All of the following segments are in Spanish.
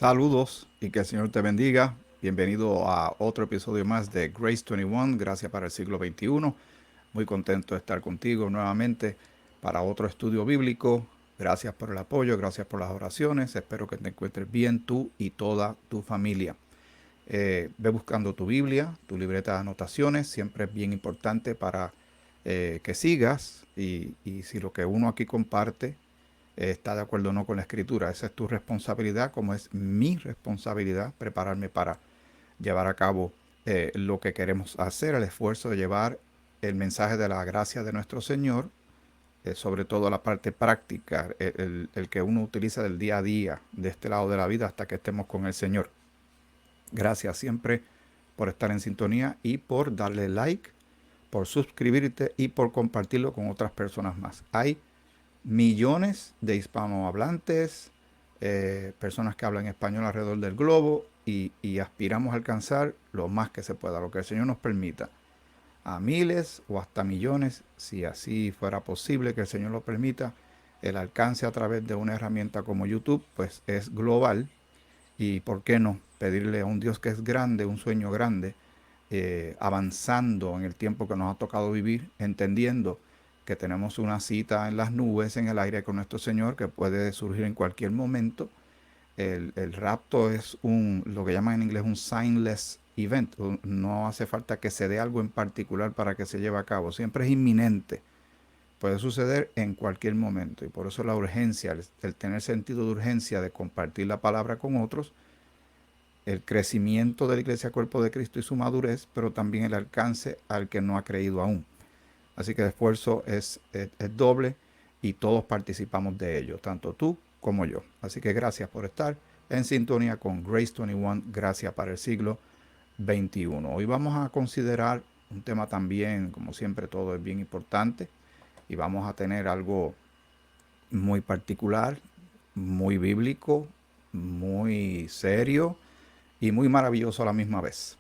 Saludos y que el Señor te bendiga. Bienvenido a otro episodio más de Grace 21, Gracia para el siglo XXI. Muy contento de estar contigo nuevamente para otro estudio bíblico. Gracias por el apoyo, gracias por las oraciones. Espero que te encuentres bien tú y toda tu familia. Ve buscando tu Biblia, tu libreta de anotaciones. Siempre es bien importante para que sigas y si lo que uno aquí comparte está de acuerdo o no con la escritura. Esa es tu responsabilidad, como es mi responsabilidad prepararme para llevar a cabo lo que queremos hacer, el esfuerzo de llevar el mensaje de la gracia de nuestro Señor, sobre todo la parte práctica, el que uno utiliza del día a día, de este lado de la vida hasta que estemos con el Señor. Gracias siempre por estar en sintonía y por darle like, por suscribirte y por compartirlo con otras personas más. Hay millones de hispanohablantes, personas que hablan español alrededor del globo y aspiramos a alcanzar lo más que se pueda, lo que el Señor nos permita, a miles o hasta millones, si así fuera posible que el Señor lo permita. El alcance a través de una herramienta como YouTube pues es global y por qué no pedirle a un Dios que es grande, un sueño grande, avanzando en el tiempo que nos ha tocado vivir, entendiendo que tenemos una cita en las nubes, en el aire con nuestro Señor, que puede surgir en cualquier momento. El rapto es lo que llaman en inglés un signless event. No hace falta que se dé algo en particular para que se lleve a cabo. Siempre es inminente. Puede suceder en cualquier momento. Y por eso la urgencia, el tener sentido de urgencia de compartir la palabra con otros, el crecimiento de la Iglesia Cuerpo de Cristo y su madurez, pero también el alcance al que no ha creído aún. Así que el esfuerzo es doble y todos participamos de ello, tanto tú como yo. Así que gracias por estar en sintonía con Grace 21, Gracia para el siglo XXI. Hoy vamos a considerar un tema también, como siempre todo es bien importante, y vamos a tener algo muy particular, muy bíblico, muy serio y muy maravilloso a la misma vez.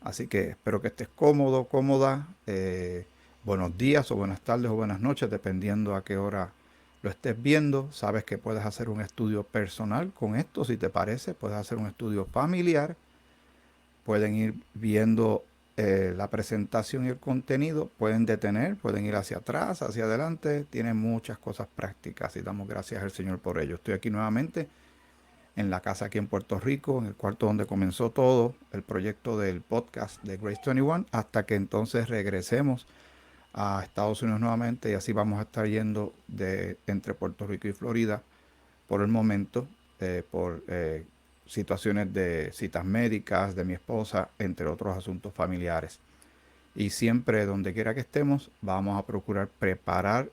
Así que espero que estés cómodo, cómoda. Buenos días o buenas tardes o buenas noches, dependiendo a qué hora lo estés viendo. Sabes que puedes hacer un estudio personal con esto, si te parece. Puedes hacer un estudio familiar. Pueden ir viendo la presentación y el contenido. Pueden detener, pueden ir hacia atrás, hacia adelante. Tienen muchas cosas prácticas y damos gracias al Señor por ello. Estoy aquí nuevamente en la casa aquí en Puerto Rico, en el cuarto donde comenzó todo el proyecto del podcast de Grace 21, hasta que entonces regresemos a Estados Unidos nuevamente y así vamos a estar yendo entre Puerto Rico y Florida por el momento, por situaciones de citas médicas de mi esposa, entre otros asuntos familiares. Y siempre, donde quiera que estemos, vamos a procurar preparar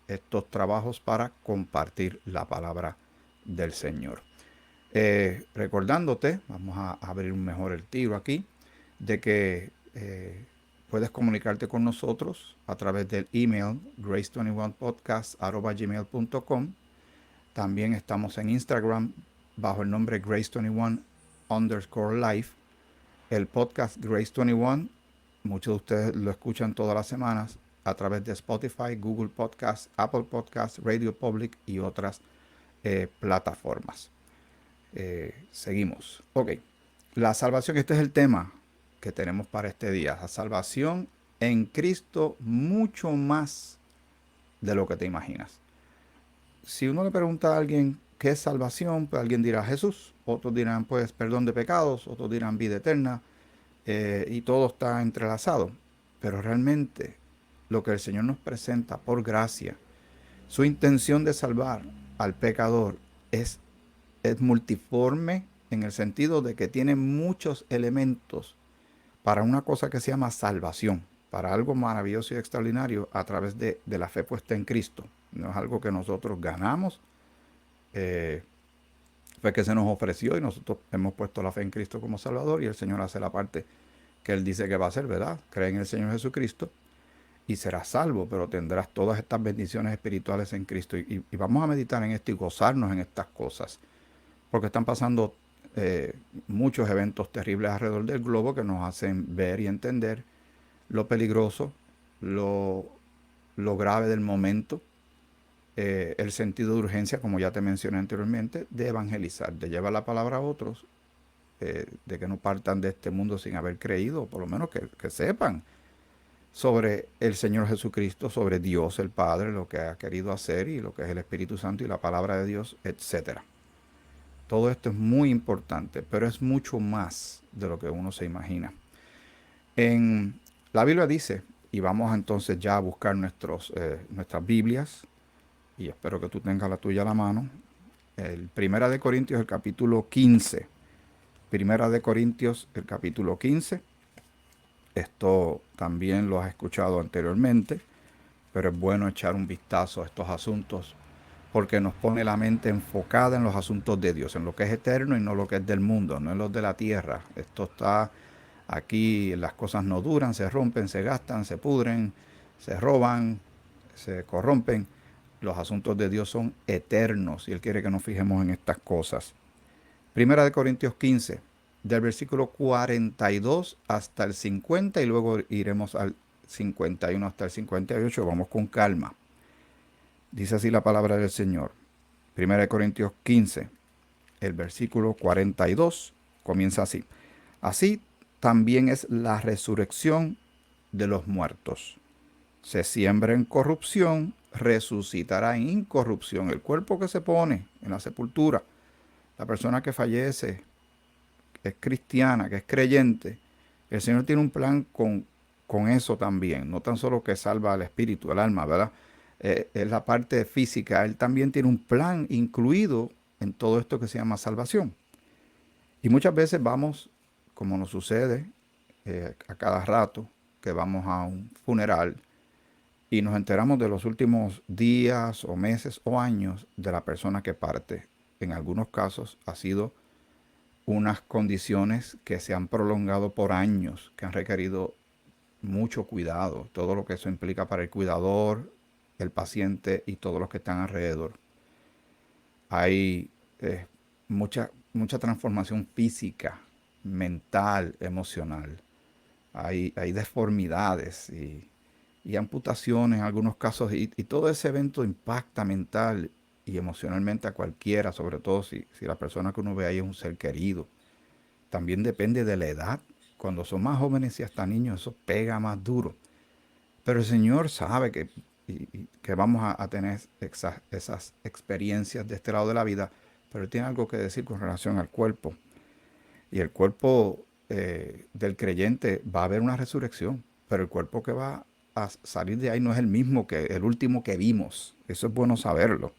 estos trabajos para compartir la palabra del Señor. Recordándote, vamos a abrir mejor el tiro aquí, de que puedes comunicarte con nosotros a través del email grace21podcast@gmail.com. También estamos en Instagram bajo el nombre grace21_life. El podcast Grace21, muchos de ustedes lo escuchan todas las semanas a través de Spotify, Google Podcast, Apple Podcast, Radio Public y otras plataformas. Seguimos. Ok. La salvación, este es el tema que tenemos para este día. La salvación en Cristo mucho más de lo que te imaginas. Si uno le pregunta a alguien qué es salvación, pues alguien dirá Jesús. Otros dirán pues perdón de pecados. Otros dirán vida eterna. Y todo está entrelazado. Pero realmente lo que el Señor nos presenta por gracia, su intención de salvar al pecador es multiforme en el sentido de que tiene muchos elementos para una cosa que se llama salvación, para algo maravilloso y extraordinario a través de la fe puesta en Cristo. No es algo que nosotros ganamos, fue que se nos ofreció y nosotros hemos puesto la fe en Cristo como Salvador y el Señor hace la parte que Él dice que va a hacer, ¿verdad? Cree en el Señor Jesucristo y serás salvo, pero tendrás todas estas bendiciones espirituales en Cristo. Y vamos a meditar en esto y gozarnos en estas cosas, porque están pasando muchos eventos terribles alrededor del globo que nos hacen ver y entender lo peligroso, lo grave del momento, el sentido de urgencia, como ya te mencioné anteriormente, de evangelizar, de llevar la palabra a otros, de que no partan de este mundo sin haber creído, o por lo menos que sepan sobre el Señor Jesucristo, sobre Dios el Padre, lo que ha querido hacer y lo que es el Espíritu Santo y la palabra de Dios, etcétera. Todo esto es muy importante, pero es mucho más de lo que uno se imagina. En la Biblia dice, y vamos entonces ya a buscar nuestras Biblias, y espero que tú tengas la tuya a la mano, el Primera de Corintios, el capítulo 15. Primera de Corintios, el capítulo 15. Esto también lo has escuchado anteriormente, pero es bueno echar un vistazo a estos asuntos porque nos pone la mente enfocada en los asuntos de Dios, en lo que es eterno y no lo que es del mundo, no en los de la tierra. Esto está aquí, las cosas no duran, se rompen, se gastan, se pudren, se roban, se corrompen. Los asuntos de Dios son eternos y Él quiere que nos fijemos en estas cosas. Primera de Corintios 15, del versículo 42 hasta el 50 y luego iremos al 51 hasta el 58. Vamos con calma. Dice así la palabra del Señor. Primera de Corintios 15, el versículo 42 comienza así. Así también es la resurrección de los muertos. Se siembra en corrupción, resucitará en incorrupción. El cuerpo que se pone en la sepultura, la persona que fallece, que es cristiana, que es creyente, el Señor tiene un plan con eso también. No tan solo que salva al espíritu, el alma, ¿verdad? Es la parte física. Él también tiene un plan incluido en todo esto que se llama salvación. Y muchas veces vamos, como nos sucede a cada rato, que vamos a un funeral y nos enteramos de los últimos días o meses o años de la persona que parte. En algunos casos ha sido unas condiciones que se han prolongado por años, que han requerido mucho cuidado, todo lo que eso implica para el cuidador, el paciente y todos los que están alrededor. Hay mucha transformación física, mental, emocional. Hay deformidades y amputaciones en algunos casos y todo ese evento impacta mental y emocionalmente a cualquiera, sobre todo si la persona que uno ve ahí es un ser querido. También depende de la edad. Cuando son más jóvenes y hasta niños, eso pega más duro. Pero el Señor sabe que vamos a tener esas experiencias de este lado de la vida, pero Él tiene algo que decir con relación al cuerpo. Y el cuerpo del creyente va a haber una resurrección, pero el cuerpo que va a salir de ahí no es el mismo que el último que vimos. Eso es bueno saberlo.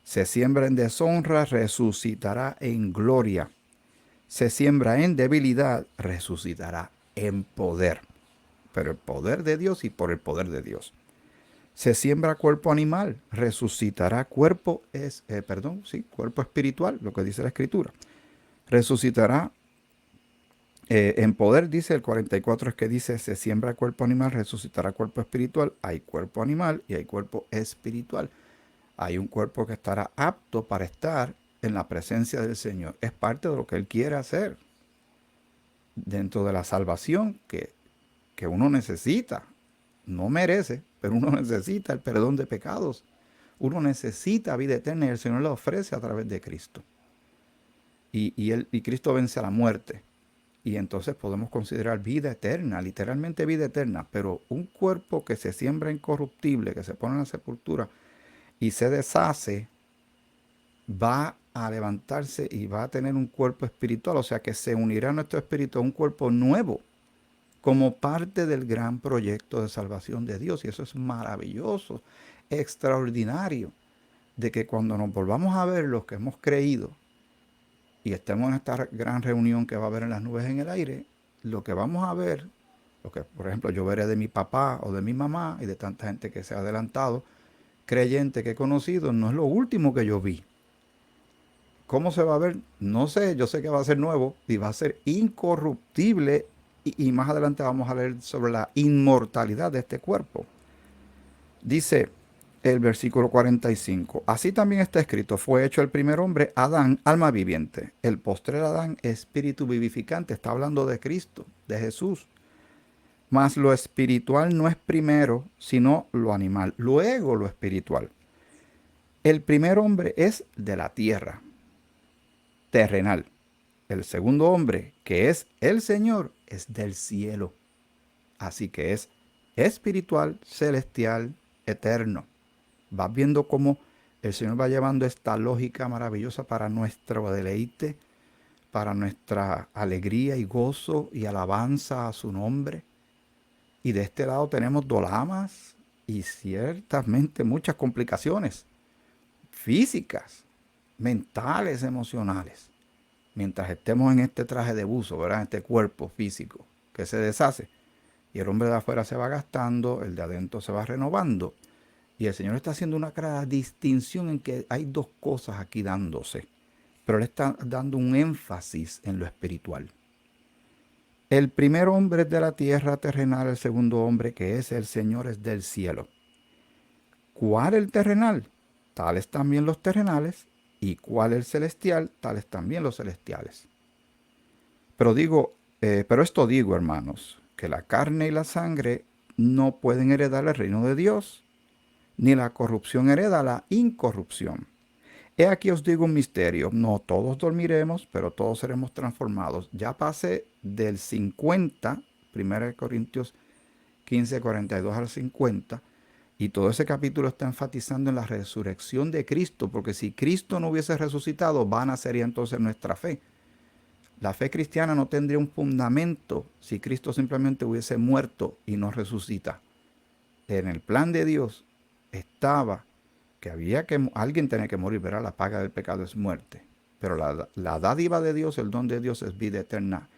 Se siembra en deshonra, resucitará en gloria. Se siembra en debilidad, resucitará en poder. Pero el poder de Dios y por el poder de Dios. Se siembra cuerpo animal, resucitará cuerpo espiritual, lo que dice la Escritura. Resucitará en poder, dice el 44, es que dice, se siembra cuerpo animal, resucitará cuerpo espiritual. Hay cuerpo animal y hay cuerpo espiritual. Hay un cuerpo que estará apto para estar en la presencia del Señor. Es parte de lo que Él quiere hacer dentro de la salvación que uno necesita. No merece, pero uno necesita el perdón de pecados. Uno necesita vida eterna y el Señor la ofrece a través de Cristo. Y Cristo vence a la muerte. Y entonces podemos considerar vida eterna, literalmente vida eterna. Pero un cuerpo que se siembra incorruptible, que se pone en la sepultura y se deshace, va a levantarse y va a tener un cuerpo espiritual. O sea que se unirá a nuestro espíritu a un cuerpo nuevo, como parte del gran proyecto de salvación de Dios. Y eso es maravilloso, extraordinario, de que cuando nos volvamos a ver los que hemos creído y estemos en esta gran reunión que va a haber en las nubes en el aire, lo que vamos a ver, lo que por ejemplo yo veré de mi papá o de mi mamá y de tanta gente que se ha adelantado, creyente que he conocido, no es lo último que yo vi. ¿Cómo se va a ver? No sé, yo sé que va a ser nuevo y va a ser incorruptible y más adelante vamos a leer sobre la inmortalidad de este cuerpo. Dice el versículo 45, así también está escrito, fue hecho el primer hombre, Adán, alma viviente. El postrer Adán, espíritu vivificante. Está hablando de Cristo, de Jesús. Mas lo espiritual no es primero, sino lo animal. Luego lo espiritual. El primer hombre es de la tierra, terrenal. El segundo hombre, que es el Señor, es del cielo. Así que es espiritual, celestial, eterno. Vas viendo cómo el Señor va llevando esta lógica maravillosa para nuestro deleite, para nuestra alegría y gozo y alabanza a su nombre. Y de este lado tenemos dolamas y ciertamente muchas complicaciones físicas, mentales, emocionales. Mientras estemos en este traje de buzo, ¿verdad? Este cuerpo físico que se deshace. Y el hombre de afuera se va gastando, el de adentro se va renovando. Y el Señor está haciendo una clara distinción en que hay dos cosas aquí dándose. Pero Él está dando un énfasis en lo espiritual. El primer hombre es de la tierra terrenal, el segundo hombre que es el Señor es del cielo. ¿Cuál el terrenal? Tales también los terrenales. ¿Y cuál el celestial? Tales también los celestiales. Pero esto digo, hermanos, que la carne y la sangre no pueden heredar el reino de Dios, ni la corrupción hereda la incorrupción. He aquí os digo un misterio, no todos dormiremos, pero todos seremos transformados. Ya pasé del 50, 1 Corintios 15, 42 al 50, y todo ese capítulo está enfatizando en la resurrección de Cristo, porque si Cristo no hubiese resucitado, vana sería entonces nuestra fe. La fe cristiana no tendría un fundamento si Cristo simplemente hubiese muerto y no resucita. En el plan de Dios estaba que alguien tenía que morir, ¿verdad? La paga del pecado es muerte. Pero la dádiva de Dios, el don de Dios es vida eterna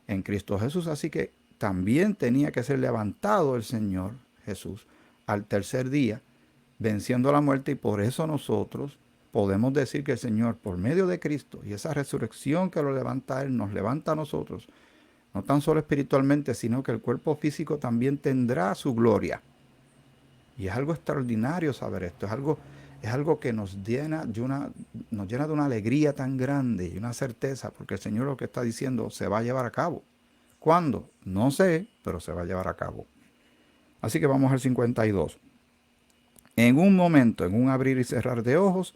en Cristo Jesús. Así que también tenía que ser levantado el Señor Jesús al tercer día, venciendo la muerte. Y por eso nosotros podemos decir que el Señor, por medio de Cristo y esa resurrección que lo levanta a Él, nos levanta a nosotros, no tan solo espiritualmente, sino que el cuerpo físico también tendrá su gloria. Y es algo extraordinario saber esto, es algo que nos llena de una alegría tan grande y una certeza, porque el Señor lo que está diciendo se va a llevar a cabo. ¿Cuándo? No sé, pero se va a llevar a cabo. Así que vamos al 52. En un momento, en un abrir y cerrar de ojos,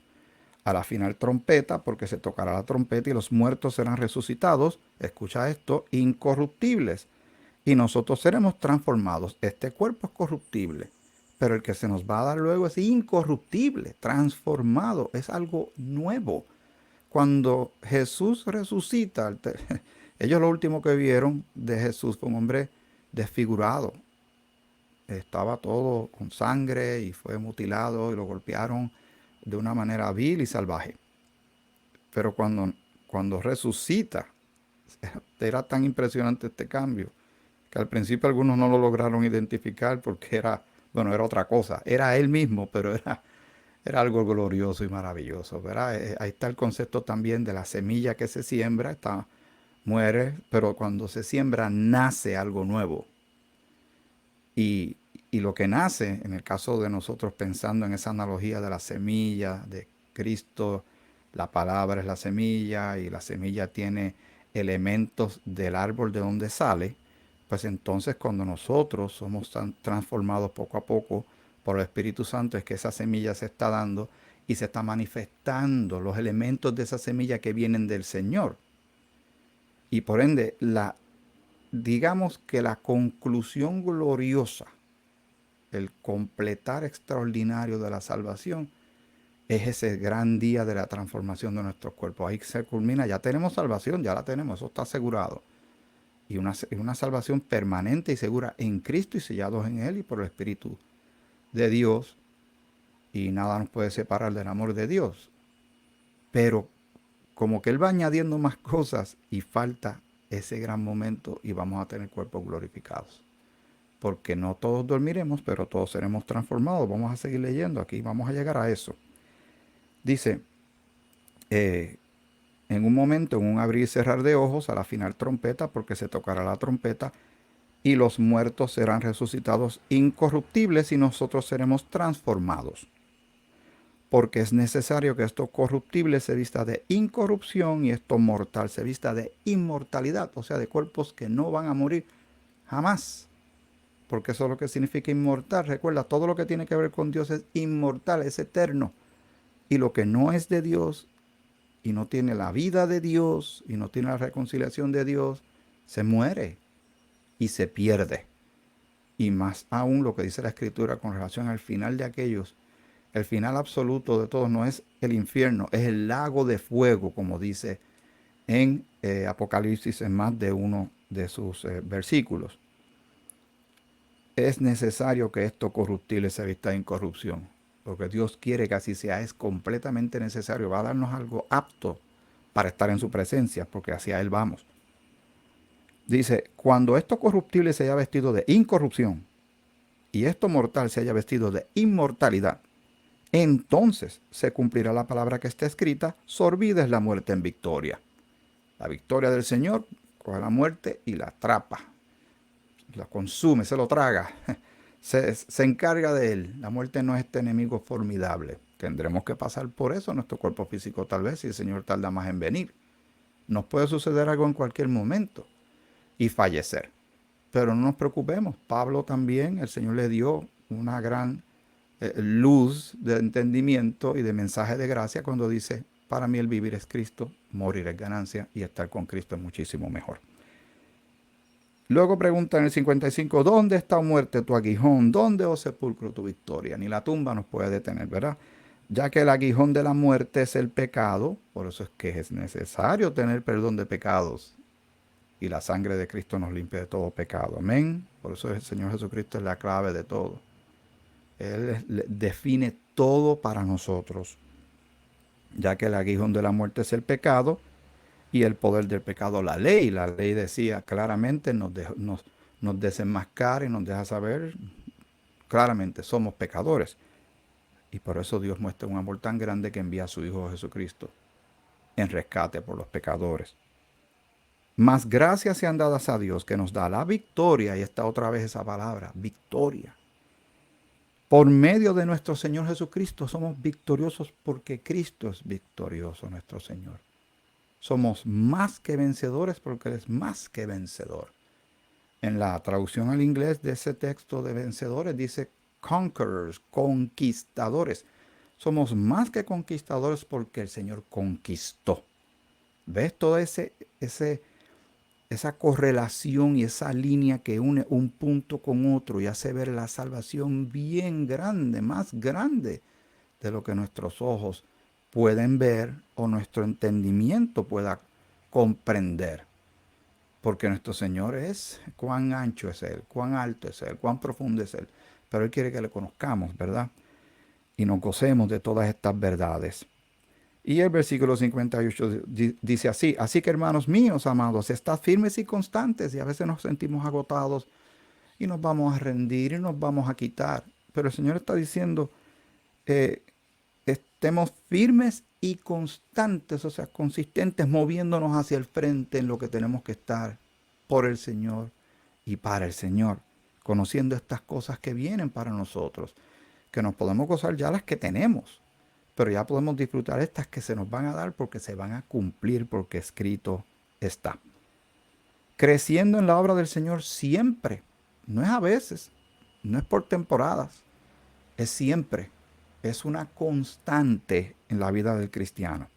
a la final trompeta, porque se tocará la trompeta y los muertos serán resucitados, escucha esto, incorruptibles, y nosotros seremos transformados. Este cuerpo es corruptible, pero el que se nos va a dar luego es incorruptible, transformado, es algo nuevo. Cuando Jesús resucita, ellos lo último que vieron de Jesús fue un hombre desfigurado. Estaba todo con sangre y fue mutilado y lo golpearon de una manera vil y salvaje. Pero cuando resucita, era tan impresionante este cambio que al principio algunos no lo lograron identificar porque era otra cosa. Era él mismo, pero era algo glorioso y maravilloso, ¿verdad? Ahí está el concepto también de la semilla que se siembra, muere, pero cuando se siembra nace algo nuevo. Y, y lo que nace, en el caso de nosotros pensando en esa analogía de la semilla de Cristo, la palabra es la semilla y la semilla tiene elementos del árbol de donde sale, pues entonces cuando nosotros somos transformados poco a poco por el Espíritu Santo es que esa semilla se está dando y se está manifestando los elementos de esa semilla que vienen del Señor. Y por ende, digamos que la conclusión gloriosa, el completar extraordinario de la salvación, es ese gran día de la transformación de nuestros cuerpos. Ahí se culmina, ya tenemos salvación, ya la tenemos, eso está asegurado. Y una salvación permanente y segura en Cristo y sellados en Él y por el Espíritu de Dios. Y nada nos puede separar del amor de Dios. Pero como que Él va añadiendo más cosas y falta ese gran momento y vamos a tener cuerpos glorificados. Porque no todos dormiremos, pero todos seremos transformados. Vamos a seguir leyendo aquí, vamos a llegar a eso. Dice, en un momento, en un abrir y cerrar de ojos, a la final trompeta, porque se tocará la trompeta, y los muertos serán resucitados incorruptibles y nosotros seremos transformados. Porque es necesario que esto corruptible se vista de incorrupción y esto mortal se vista de inmortalidad, o sea, de cuerpos que no van a morir jamás. Porque eso es lo que significa inmortal. Recuerda, todo lo que tiene que ver con Dios es inmortal, es eterno. Y lo que no es de Dios y no tiene la vida de Dios y no tiene la reconciliación de Dios, se muere y se pierde. Y más aún lo que dice la Escritura con relación al final de aquellos, el final absoluto de todos no es el infierno, es el lago de fuego, como dice en Apocalipsis en más de uno de sus versículos. Es necesario que esto corruptible se vista de incorrupción, porque Dios quiere que así sea, es completamente necesario, va a darnos algo apto para estar en su presencia, porque hacia Él vamos. Dice, cuando esto corruptible se haya vestido de incorrupción y esto mortal se haya vestido de inmortalidad, entonces se cumplirá la palabra que está escrita, sorbida es la muerte en victoria. La victoria del Señor coge la muerte y la atrapa, la consume, se lo traga, se encarga de él. La muerte no es este enemigo formidable. Tendremos que pasar por eso en nuestro cuerpo físico tal vez si el Señor tarda más en venir. Nos puede suceder algo en cualquier momento y fallecer. Pero no nos preocupemos. Pablo también, el Señor le dio una gran luz de entendimiento y de mensaje de gracia cuando dice, para mí el vivir es Cristo, morir es ganancia y estar con Cristo es muchísimo mejor. Luego pregunta en el 55, ¿dónde está, muerte, tu aguijón? ¿Dónde, oh sepulcro, tu victoria? Ni la tumba nos puede detener, ¿verdad? Ya que el aguijón de la muerte es el pecado, por eso es que es necesario tener perdón de pecados. Y la sangre de Cristo nos limpia de todo pecado. Amén. Por eso el Señor Jesucristo es la clave de todo. Él define todo para nosotros. Ya que el aguijón de la muerte es el pecado y el poder del pecado la ley. La ley decía claramente, nos desenmascara y nos deja saber claramente, somos pecadores. Y por eso Dios muestra un amor tan grande que envía a su Hijo Jesucristo en rescate por los pecadores. Más gracias sean dadas a Dios que nos da la victoria, y está otra vez esa palabra, victoria. Por medio de nuestro Señor Jesucristo somos victoriosos porque Cristo es victorioso, nuestro Señor. Somos más que vencedores porque Él es más que vencedor. En la traducción al inglés de ese texto de vencedores dice conquerors, conquistadores. Somos más que conquistadores porque el Señor conquistó. ¿Ves toda esa correlación y esa línea que une un punto con otro y hace ver la salvación bien grande, más grande de lo que nuestros ojos pueden ver o nuestro entendimiento pueda comprender? Porque nuestro Señor es, cuán ancho es Él, cuán alto es Él, cuán profundo es Él. Pero Él quiere que le conozcamos, ¿verdad? Y nos gocemos de todas estas verdades. Y el versículo 58 dice así, así que hermanos míos, amados, estad firmes y constantes. Y a veces nos sentimos agotados y nos vamos a rendir y nos vamos a quitar. Pero el Señor está diciendo, estemos firmes y constantes, o sea, consistentes, moviéndonos hacia el frente en lo que tenemos que estar por el Señor y para el Señor, conociendo estas cosas que vienen para nosotros, que nos podemos gozar ya las que tenemos, pero ya podemos disfrutar estas que se nos van a dar porque se van a cumplir, porque escrito está. Creciendo en la obra del Señor siempre, no es a veces, no es por temporadas, es siempre. Es una constante en la vida del cristiano.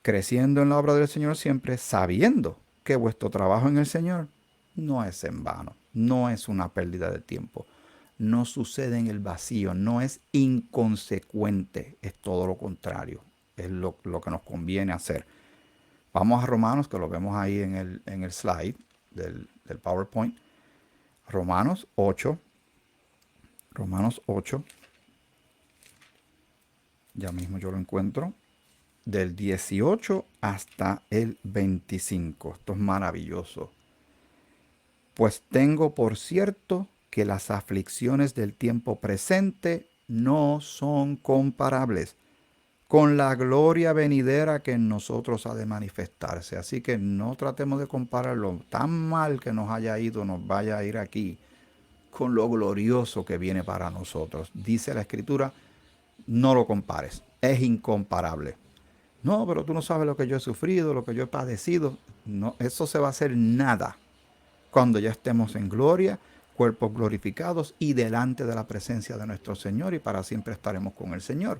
Creciendo en la obra del Señor siempre, sabiendo que vuestro trabajo en el Señor no es en vano, no es una pérdida de tiempo, no sucede en el vacío, no es inconsecuente, es todo lo contrario, es lo que nos conviene hacer. Vamos a Romanos, que lo vemos ahí en el slide del PowerPoint. Romanos 8. Ya mismo yo lo encuentro. Del 18 hasta el 25. Esto es maravilloso. Pues tengo por cierto que las aflicciones del tiempo presente no son comparables con la gloria venidera que en nosotros ha de manifestarse. Así que no tratemos de compararlo. Tan mal que nos haya ido, nos vaya a ir aquí, con lo glorioso que viene para nosotros. Dice la Escritura, no lo compares, es incomparable. No, pero tú no sabes lo que yo he sufrido, lo que yo he padecido. No, eso se va a hacer nada cuando ya estemos en gloria, cuerpos glorificados y delante de la presencia de nuestro Señor, y para siempre estaremos con el Señor.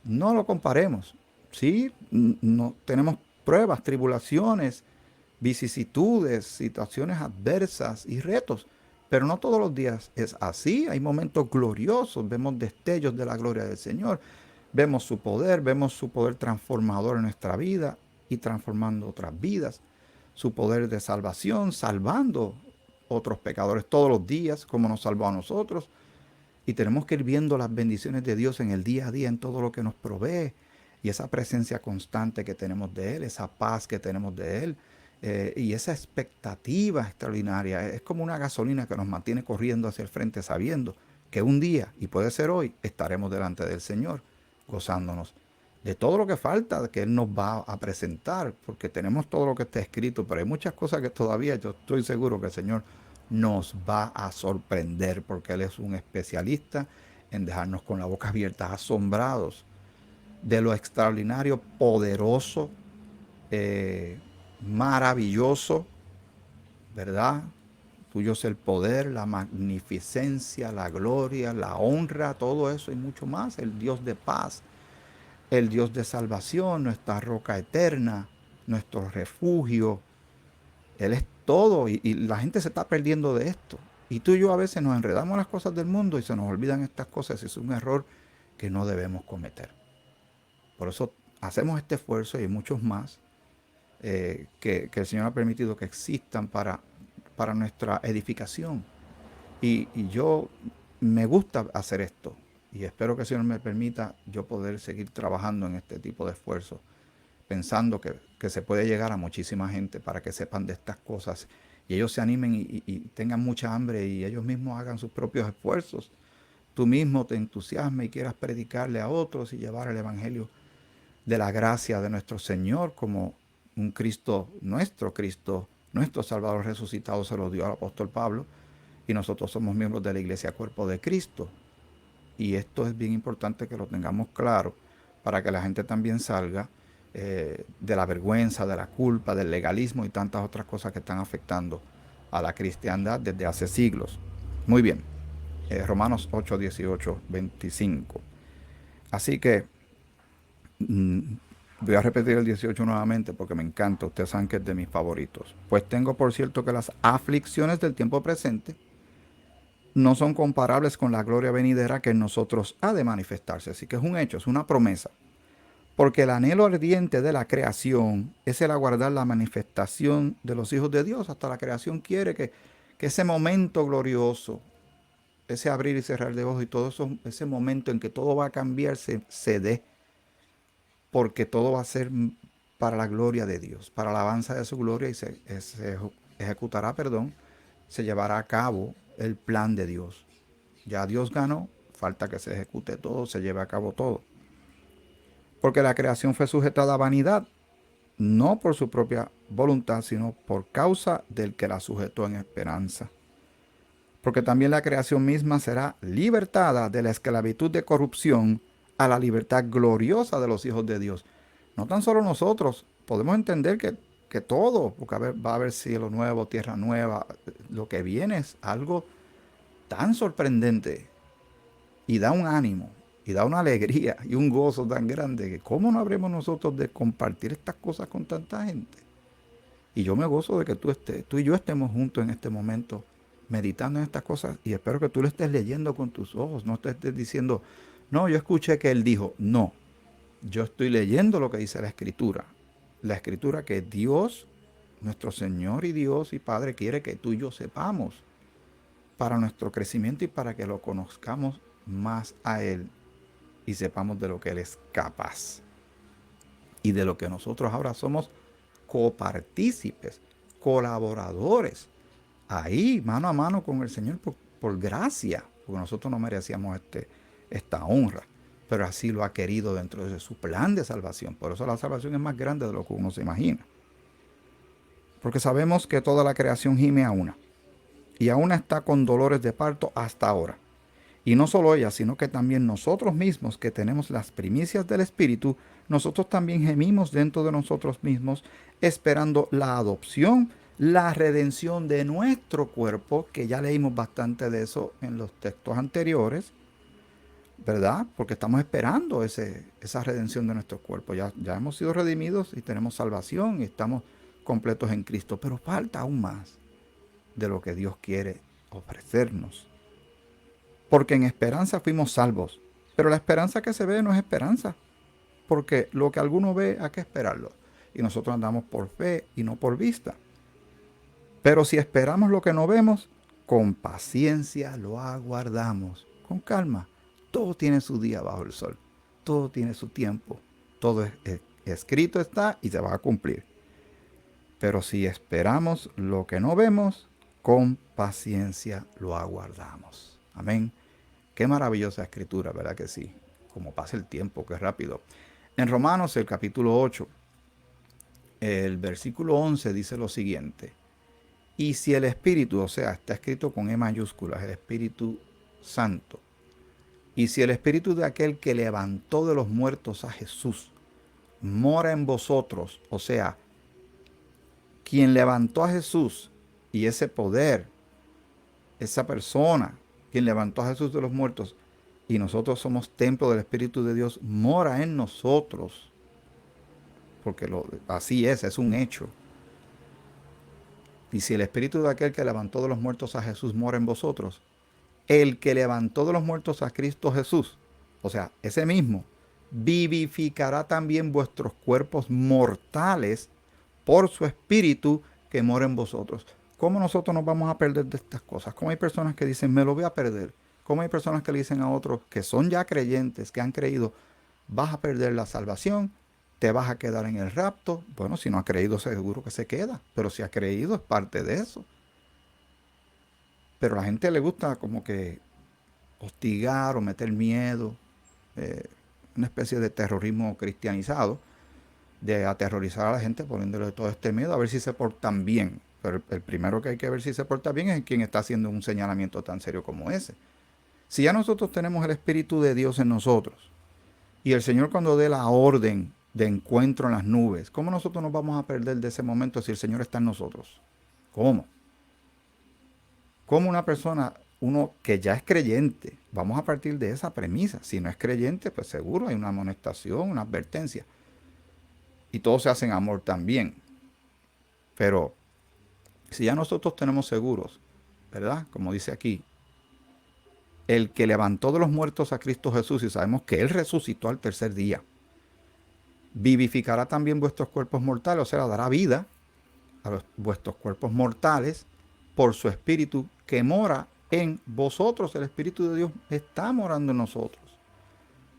No lo comparemos. Sí, no, tenemos pruebas, tribulaciones, vicisitudes, situaciones adversas y retos, pero no todos los días es así. Hay momentos gloriosos, vemos destellos de la gloria del Señor, vemos su poder transformador en nuestra vida y transformando otras vidas, su poder de salvación, salvando otros pecadores todos los días, como nos salvó a nosotros. Y tenemos que ir viendo las bendiciones de Dios en el día a día, en todo lo que nos provee. Y esa presencia constante que tenemos de Él, esa paz que tenemos de Él, y esa expectativa extraordinaria. Es como una gasolina que nos mantiene corriendo hacia el frente, sabiendo que un día, y puede ser hoy, estaremos delante del Señor, gozándonos de todo lo que falta, que Él nos va a presentar, porque tenemos todo lo que está escrito, pero hay muchas cosas que todavía yo estoy seguro que el Señor nos va a sorprender, porque Él es un especialista en dejarnos con la boca abierta, asombrados de lo extraordinario, poderoso, maravilloso, ¿verdad? Tuyo es el poder, la magnificencia, la gloria, la honra, todo eso y mucho más. El Dios de paz, el Dios de salvación, nuestra roca eterna, nuestro refugio. Él es todo y la gente se está perdiendo de esto. Y tú y yo a veces nos enredamos en las cosas del mundo y se nos olvidan estas cosas. Es un error que no debemos cometer. Por eso hacemos este esfuerzo y muchos más que el Señor ha permitido que existan para nuestra edificación. Y yo me gusta hacer esto y espero que el Señor me permita yo poder seguir trabajando en este tipo de esfuerzos, pensando que se puede llegar a muchísima gente para que sepan de estas cosas y ellos se animen y tengan mucha hambre y ellos mismos hagan sus propios esfuerzos. Tú mismo te entusiasmes y quieras predicarle a otros y llevar el Evangelio de la gracia de nuestro Señor como un Cristo, nuestro Salvador resucitado se lo dio al apóstol Pablo y nosotros somos miembros de la iglesia cuerpo de Cristo. Y esto es bien importante que lo tengamos claro para que la gente también salga de la vergüenza, de la culpa, del legalismo y tantas otras cosas que están afectando a la cristiandad desde hace siglos. Muy bien, Romanos 8, 18, 25. Así que voy a repetir el 18 nuevamente porque me encanta, ustedes saben que es de mis favoritos. Pues tengo por cierto que las aflicciones del tiempo presente no son comparables con la gloria venidera que en nosotros ha de manifestarse. Así que es un hecho, es una promesa. Porque el anhelo ardiente de la creación es el aguardar la manifestación de los hijos de Dios. Hasta la creación quiere que ese momento glorioso, ese abrir y cerrar de ojos y todo eso, ese momento en que todo va a cambiar se dé. Porque todo va a ser para la gloria de Dios, para la alabanza de su gloria y se ejecutará, se llevará a cabo el plan de Dios. Ya Dios ganó, falta que se ejecute todo, se lleve a cabo todo. Porque la creación fue sujetada a vanidad, no por su propia voluntad, sino por causa del que la sujetó en esperanza. Porque también la creación misma será libertada de la esclavitud de corrupción a la libertad gloriosa de los hijos de Dios. No tan solo nosotros, podemos entender que todo, porque va a haber cielo nuevo, tierra nueva, lo que viene es algo tan sorprendente y da un ánimo y da una alegría y un gozo tan grande que cómo no habremos nosotros de compartir estas cosas con tanta gente. Y yo me gozo de que tú y yo estemos juntos en este momento meditando en estas cosas y espero que tú lo estés leyendo con tus ojos, no te estés diciendo, no, yo escuché que él dijo, no, yo estoy leyendo lo que dice la escritura que Dios, nuestro Señor y Dios y Padre quiere que tú y yo sepamos para nuestro crecimiento y para que lo conozcamos más a Él y sepamos de lo que Él es capaz y de lo que nosotros ahora somos copartícipes, colaboradores, ahí mano a mano con el Señor por gracia, porque nosotros no merecíamos esta honra, pero así lo ha querido dentro de su plan de salvación. Por eso la salvación es más grande de lo que uno se imagina. Porque sabemos que toda la creación gime a una, y aún está con dolores de parto hasta ahora. Y no solo ella, sino que también nosotros mismos que tenemos las primicias del Espíritu, nosotros también gemimos dentro de nosotros mismos, esperando la adopción, la redención de nuestro cuerpo, que ya leímos bastante de eso en los textos anteriores, ¿verdad? Porque estamos esperando esa redención de nuestros cuerpos. Ya hemos sido redimidos y tenemos salvación y estamos completos en Cristo, pero falta aún más de lo que Dios quiere ofrecernos. Porque en esperanza fuimos salvos, pero la esperanza que se ve no es esperanza, porque lo que alguno ve hay que esperarlo. Y nosotros andamos por fe y no por vista. Pero si esperamos lo que no vemos, con paciencia lo aguardamos, con calma. Todo tiene su día bajo el sol, todo tiene su tiempo, todo escrito está y se va a cumplir. Pero si esperamos lo que no vemos, con paciencia lo aguardamos. Amén. Qué maravillosa escritura, ¿verdad que sí? Como pasa el tiempo, qué rápido. En Romanos, el capítulo 8, el versículo 11 dice lo siguiente. Y si el Espíritu, o sea, está escrito con E mayúsculas, el Espíritu Santo, y si el Espíritu de aquel que levantó de los muertos a Jesús mora en vosotros, o sea, quien levantó a Jesús y ese poder, esa persona, quien levantó a Jesús de los muertos, y nosotros somos templo del Espíritu de Dios, mora en nosotros, porque así es un hecho. Y si el Espíritu de aquel que levantó de los muertos a Jesús mora en vosotros, el que levantó de los muertos a Cristo Jesús, o sea, ese mismo, vivificará también vuestros cuerpos mortales por su Espíritu que mora en vosotros. ¿Cómo nosotros nos vamos a perder de estas cosas? ¿Cómo hay personas que dicen, me lo voy a perder? ¿Cómo hay personas que le dicen a otros que son ya creyentes, que han creído, vas a perder la salvación? ¿Te vas a quedar en el rapto? Bueno, si no ha creído, seguro que se queda. Pero si ha creído, es parte de eso. Pero a la gente le gusta como que hostigar o meter miedo, una especie de terrorismo cristianizado, de aterrorizar a la gente poniéndole todo este miedo a ver si se portan bien. Pero el primero que hay que ver si se porta bien es quien está haciendo un señalamiento tan serio como ese. Si ya nosotros tenemos el Espíritu de Dios en nosotros, y el Señor cuando dé la orden de encuentro en las nubes, ¿cómo nosotros nos vamos a perder de ese momento si el Señor está en nosotros? ¿Cómo? ¿Cómo una persona, uno que ya es creyente, vamos a partir de esa premisa? Si no es creyente, pues seguro hay una amonestación, una advertencia. Y todo se hace en amor también. Pero si ya nosotros tenemos seguros, ¿verdad? Como dice aquí, el que levantó de los muertos a Cristo Jesús, y sabemos que Él resucitó al tercer día, vivificará también vuestros cuerpos mortales, o sea, dará vida a vuestros cuerpos mortales por su Espíritu que mora en vosotros. El Espíritu de Dios está morando en nosotros.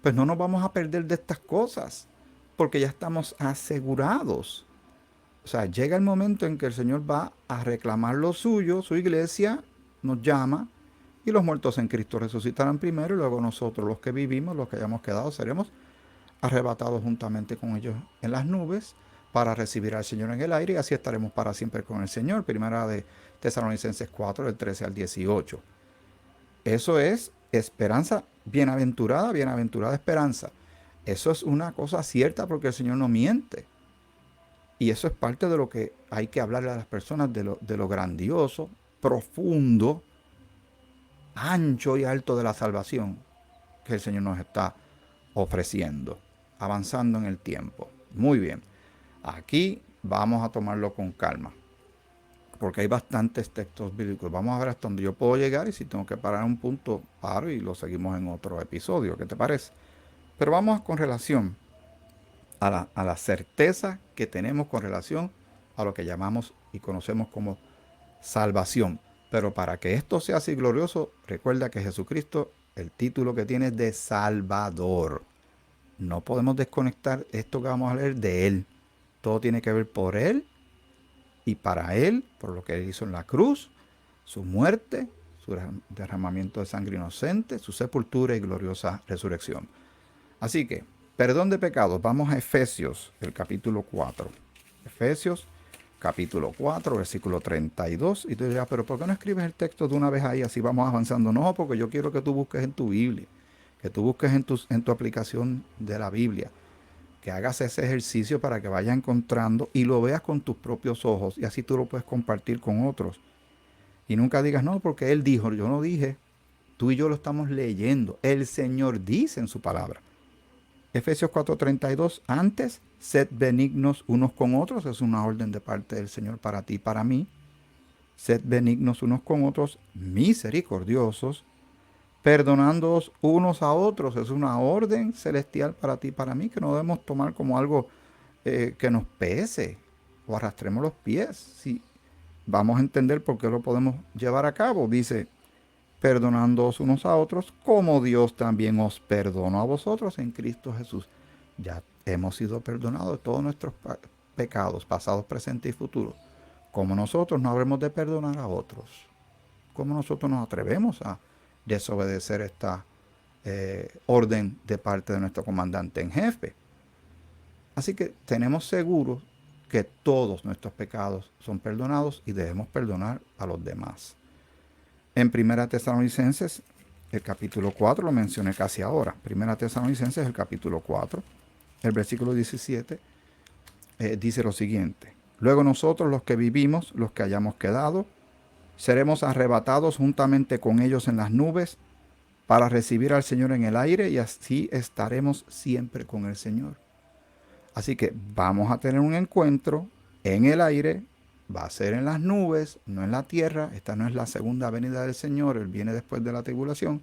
Pues no nos vamos a perder de estas cosas, porque ya estamos asegurados. O sea, llega el momento en que el Señor va a reclamar lo suyo, su iglesia nos llama, y los muertos en Cristo resucitarán primero, y luego nosotros, los que vivimos, los que hayamos quedado, seremos arrebatados juntamente con ellos en las nubes para recibir al Señor en el aire, y así estaremos para siempre con el Señor. Primera de Tesalonicenses 4, del 13 al 18. Eso es esperanza bienaventurada, bienaventurada esperanza. Eso es una cosa cierta porque el Señor no miente. Y eso es parte de lo que hay que hablarle a las personas, de lo grandioso, profundo, ancho y alto de la salvación que el Señor nos está ofreciendo, avanzando en el tiempo. Muy bien, aquí vamos a tomarlo con calma, porque hay bastantes textos bíblicos. Vamos a ver hasta dónde yo puedo llegar, y si tengo que parar un punto, paro y lo seguimos en otro episodio. ¿Qué te parece? Pero vamos con relación a la certeza que tenemos con relación a lo que llamamos y conocemos como salvación. Pero para que esto sea así glorioso, recuerda que Jesucristo, el título que tiene es de Salvador. No podemos desconectar esto que vamos a leer de Él. Todo tiene que ver por Él y para Él, por lo que Él hizo en la cruz, su muerte, su derramamiento de sangre inocente, su sepultura y gloriosa resurrección. Así que, perdón de pecados, vamos a Efesios, el capítulo 4. Efesios, capítulo 4, versículo 32. Y tú dirás, pero ¿por qué no escribes el texto de una vez ahí, así vamos avanzando? No, porque yo quiero que tú busques en tu Biblia, que tú busques en tu aplicación de la Biblia, que hagas ese ejercicio para que vayas encontrando y lo veas con tus propios ojos, y así tú lo puedes compartir con otros. Y nunca digas, no, porque él dijo, yo no dije. Tú y yo lo estamos leyendo. El Señor dice en su palabra. Efesios 4:32, antes, sed benignos unos con otros. Es una orden de parte del Señor para ti y para mí. Sed benignos unos con otros, misericordiosos, perdonándoos unos a otros. Es una orden celestial para ti y para mí que no debemos tomar como algo que nos pese o arrastremos los pies. Si vamos a entender por qué lo podemos llevar a cabo. Dice, perdonándoos unos a otros, como Dios también os perdonó a vosotros en Cristo Jesús. Ya hemos sido perdonados de todos nuestros pecados, pasados, presentes y futuros. ¿Cómo nosotros no habremos de perdonar a otros? ¿Cómo nosotros nos atrevemos a desobedecer esta orden de parte de nuestro comandante en jefe? Así que tenemos seguro que todos nuestros pecados son perdonados y debemos perdonar a los demás. En 1 Tesalonicenses, el capítulo 4, lo mencioné casi ahora. 1 Tesalonicenses, el capítulo 4, el versículo 17, dice lo siguiente. Luego nosotros, los que vivimos, los que hayamos quedado, seremos arrebatados juntamente con ellos en las nubes para recibir al Señor en el aire y así estaremos siempre con el Señor. Así que vamos a tener un encuentro en el aire, va a ser en las nubes, no en la tierra. Esta no es la segunda venida del Señor, Él viene después de la tribulación.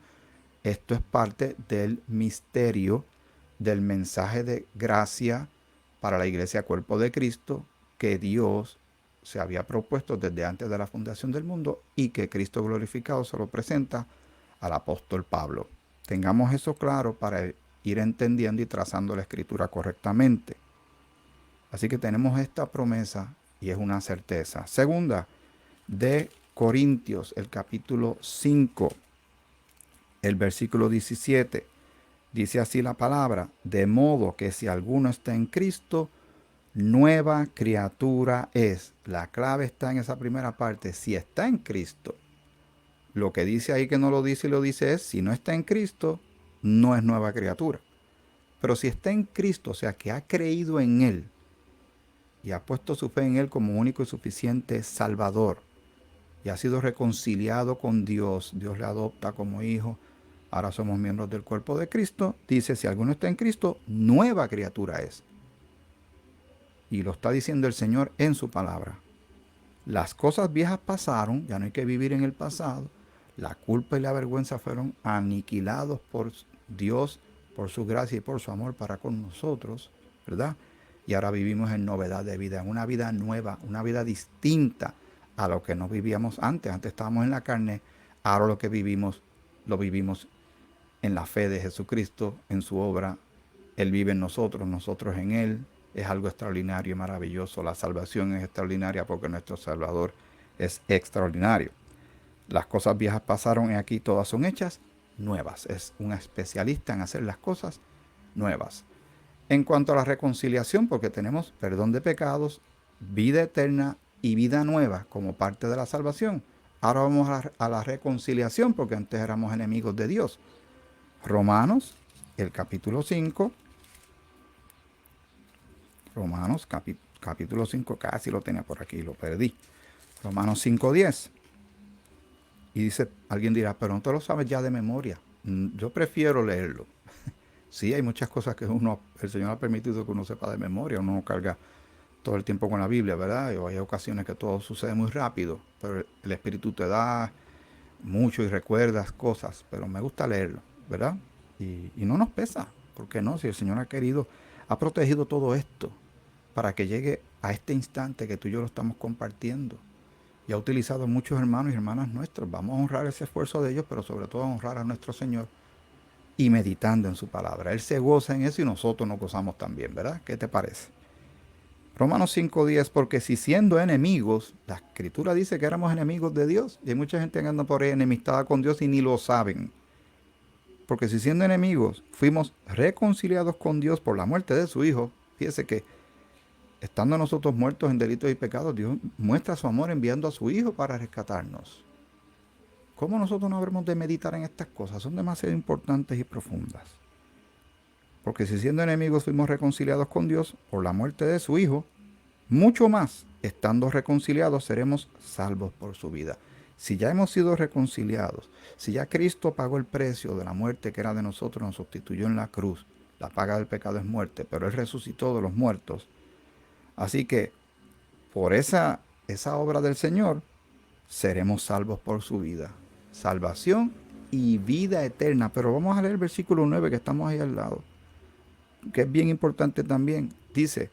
Esto es parte del misterio del mensaje de gracia para la iglesia cuerpo de Cristo que Dios se había propuesto desde antes de la fundación del mundo y que Cristo glorificado se lo presenta al apóstol Pablo. Tengamos eso claro para ir entendiendo y trazando la escritura correctamente. Así que tenemos esta promesa y es una certeza. Segunda, de Corintios, el capítulo 5, el versículo 17. Dice así la palabra, de modo que si alguno está en Cristo, nueva criatura es. La clave está en esa primera parte, si está en Cristo. Lo que dice ahí que no lo dice y lo dice es, si no está en Cristo, no es nueva criatura. Pero si está en Cristo, o sea que ha creído en Él y ha puesto su fe en Él como único y suficiente Salvador y ha sido reconciliado con Dios, Dios le adopta como hijo, ahora somos miembros del cuerpo de Cristo, dice, si alguno está en Cristo, nueva criatura es. Y lo está diciendo el Señor en su palabra. Las cosas viejas pasaron, ya no hay que vivir en el pasado. La culpa y la vergüenza fueron aniquilados por Dios, por su gracia y por su amor para con nosotros, ¿verdad? Y ahora vivimos en novedad de vida, en una vida nueva, una vida distinta a lo que no vivíamos antes. Antes estábamos en la carne, ahora lo vivimos en la fe de Jesucristo, en su obra. Él vive en nosotros, nosotros en Él. Es algo extraordinario y maravilloso. La salvación es extraordinaria porque nuestro Salvador es extraordinario. Las cosas viejas pasaron y aquí todas son hechas nuevas. Es un especialista en hacer las cosas nuevas. En cuanto a la reconciliación, porque tenemos perdón de pecados, vida eterna y vida nueva como parte de la salvación. Ahora vamos a la reconciliación porque antes éramos enemigos de Dios. Romanos, el capítulo 5. Romanos capítulo 5, casi lo tenía por aquí, lo perdí. Romanos 5:10. Y dice, alguien dirá, pero no te lo sabes ya de memoria. Yo prefiero leerlo. Sí, hay muchas cosas que el Señor ha permitido que uno sepa de memoria. Uno no carga todo el tiempo con la Biblia, ¿verdad? Y hay ocasiones que todo sucede muy rápido, pero el Espíritu te da mucho y recuerdas cosas, pero me gusta leerlo, ¿verdad? Y no nos pesa, ¿por qué no? Si el Señor ha protegido todo esto para que llegue a este instante que tú y yo lo estamos compartiendo. Y ha utilizado a muchos hermanos y hermanas nuestros. Vamos a honrar ese esfuerzo de ellos, pero sobre todo a honrar a nuestro Señor y meditando en su palabra. Él se goza en eso y nosotros nos gozamos también, ¿verdad? ¿Qué te parece? Romanos 5:10, porque si siendo enemigos, la Escritura dice que éramos enemigos de Dios, y hay mucha gente que anda por ahí enemistada con Dios y ni lo saben. Porque si siendo enemigos fuimos reconciliados con Dios por la muerte de su Hijo, fíjese que estando nosotros muertos en delitos y pecados, Dios muestra su amor enviando a su Hijo para rescatarnos. ¿Cómo nosotros no habremos de meditar en estas cosas? Son demasiado importantes y profundas. Porque si siendo enemigos fuimos reconciliados con Dios por la muerte de su Hijo, mucho más, estando reconciliados, seremos salvos por su vida. Si ya hemos sido reconciliados, si ya Cristo pagó el precio de la muerte que era de nosotros, nos sustituyó en la cruz, la paga del pecado es muerte, pero Él resucitó de los muertos. Así que por esa obra del Señor, seremos salvos por su vida. Salvación y vida eterna. Pero vamos a leer el versículo 9 que estamos ahí al lado, que es bien importante también. Dice,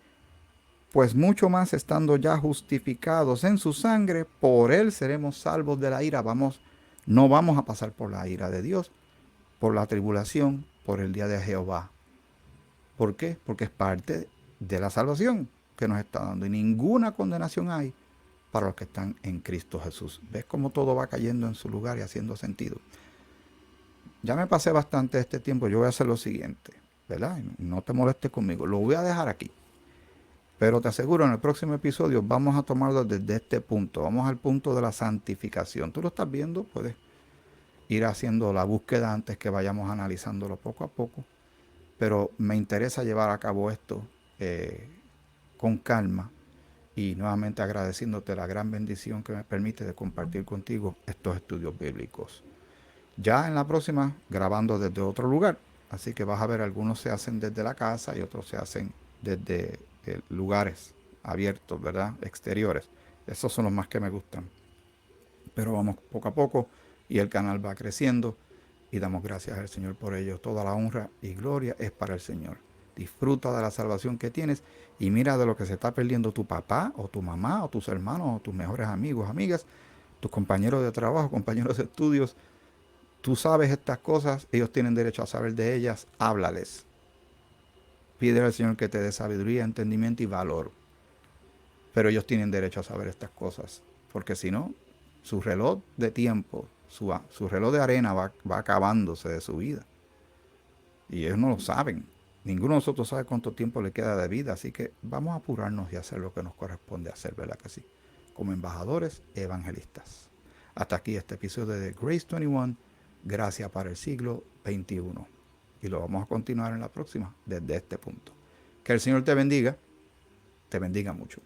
pues mucho más estando ya justificados en su sangre, por él seremos salvos de la ira. No vamos a pasar por la ira de Dios, por la tribulación, por el día de Jehová. ¿Por qué? Porque es parte de la salvación que nos está dando. Y ninguna condenación hay para los que están en Cristo Jesús. ¿Ves cómo todo va cayendo en su lugar y haciendo sentido? Ya me pasé bastante este tiempo. Yo voy a hacer lo siguiente, ¿verdad? No te molestes conmigo. Lo voy a dejar aquí. Pero te aseguro, en el próximo episodio vamos a tomarlo desde este punto. Vamos al punto de la santificación. Tú lo estás viendo, puedes ir haciendo la búsqueda antes que vayamos analizándolo poco a poco. Pero me interesa llevar a cabo esto con calma y nuevamente agradeciéndote la gran bendición que me permite de compartir contigo estos estudios bíblicos. Ya en la próxima, grabando desde otro lugar. Así que vas a ver, algunos se hacen desde la casa y otros se hacen desde lugares abiertos, ¿verdad? Exteriores. Esos son los más que me gustan. Pero vamos poco a poco y el canal va creciendo y damos gracias al Señor por ello. Toda la honra y gloria es para el Señor. Disfruta de la salvación que tienes y mira de lo que se está perdiendo tu papá o tu mamá o tus hermanos o tus mejores amigos, amigas, tus compañeros de trabajo, compañeros de estudios. Tú sabes estas cosas, ellos tienen derecho a saber de ellas, háblales. Pídele al Señor que te dé sabiduría, entendimiento y valor. Pero ellos tienen derecho a saber estas cosas, porque si no, su reloj de tiempo, su reloj de arena va acabándose de su vida. Y ellos no lo saben. Ninguno de nosotros sabe cuánto tiempo le queda de vida, así que vamos a apurarnos y hacer lo que nos corresponde hacer, ¿verdad que sí? Como embajadores evangelistas. Hasta aquí este episodio de Grace 21, Gracia para el siglo XXI. Y lo vamos a continuar en la próxima, desde este punto. Que el Señor te bendiga mucho.